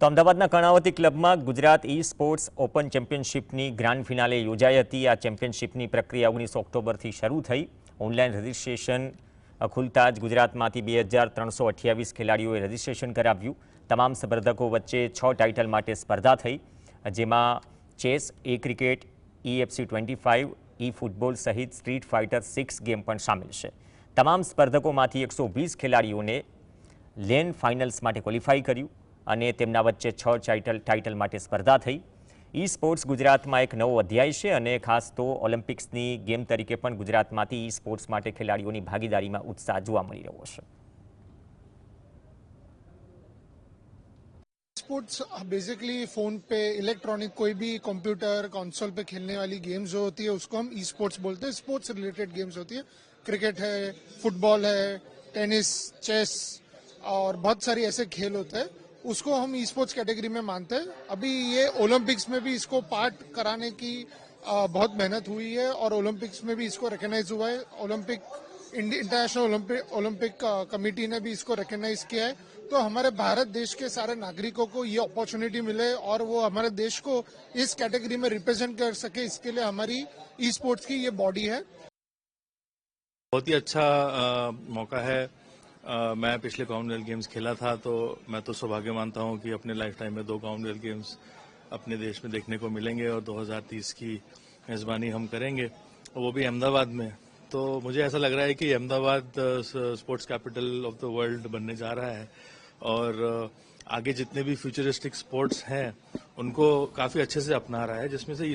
તો અમદાવાદના કર્ણાવતી ક્લબમાં ગુજરાત ઈ સ્પોર્ટ્સ ઓપન ચેમ્પિયનશિપની ગ્રાન્ડ ફિનાલે યોજાઈ હતી। આ ચેમ્પિયનશિપની પ્રક્રિયા 19 ઓક્ટોબરથી શરૂ થઈ। ઓનલાઈન રજિસ્ટ્રેશન ખુલતા જ ગુજરાતમાંથી 2328 ખેલાડીઓએ રજિસ્ટ્રેશન કરાવ્યું। તમામ સ્પર્ધકો વચ્ચે 6 ટાઇટલ માટે સ્પર્ધા થઈ, જેમાં ચેસ, એ ક્રિકેટ, EFC 25, ઈ ફૂટબોલ સહિત સ્ટ્રીટ ફાઇટર 6 ગેમ પણ સામેલ છે। તમામ સ્પર્ધકોમાંથી 120 ખેલાડીઓને લેન ફાઇનલ્સ માટે ક્વોલિફાઈ કર્યું અને તેમના વચ્ચે 6 ટાઇટલ માટે સ્પર્ધા થઈ। ઈ સ્પોર્ટ્સ ગુજરાતમાં એક નવો અધ્યાય છે અને ખાસ તો ઓલિમ્પિક્સની ગેમ તરીકે પણ ગુજરાતમાંથી ઈ સ્પોર્ટ્સ માટે ખેલાડીઓની ભાગીદારીમાં ઉત્સાહ જોવા મળી રહ્યો છે। स्पोर्ट्स बेसिकली फ़ोन पे इलेक्ट्रॉनिक कोई भी कंप्यूटर कंसोल पे खेलने वाली गेम्स जो होती है उसको हम ई स्पोर्ट्स बोलते हैं। स्पोर्ट्स रिलेटेड गेम्स होती है, क्रिकेट है, फुटबॉल है, टेनिस, चेस और बहुत सारी ऐसे खेल होते हैं, उसको हम ई स्पोर्ट्स कैटेगरी में मानते हैं। अभी ये ओलंपिक्स में भी इसको पार्ट कराने की बहुत मेहनत हुई है और ओलंपिक्स में भी इसको रिकग्नाइज हुआ है। इंटरनेशनल ओलंपिक कमेटी ने भी इसको रिकग्नाइज किया है। तो हमारे भारत देश के सारे नागरिकों को ये अपॉर्चुनिटी मिले और वो हमारे देश को इस कैटेगरी में रिप्रेजेंट कर सके, इसके लिए हमारी ई स्पोर्ट्स की ये बॉडी है। बहुत ही अच्छा मौका है। मैं पिछले कॉमनवेल्थ गेम्स खेला था, तो मैं तो सौभाग्य मानता हूं कि अपने लाइफ टाइम में 2 कॉमनवेल्थ गेम्स अपने देश में देखने को मिलेंगे और 2030 की मेजबानी हम करेंगे, वो भी अहमदाबाद में। तो मुझे ऐसा लग रहा है कि Ahmedabad sports capital of the world बनने जा रहा है और आगे जितने भी फ्यूचरिस्टिक स्पोर्ट्स हैं उनको काफ़ी अच्छे से अपना रहा है, जिसमें से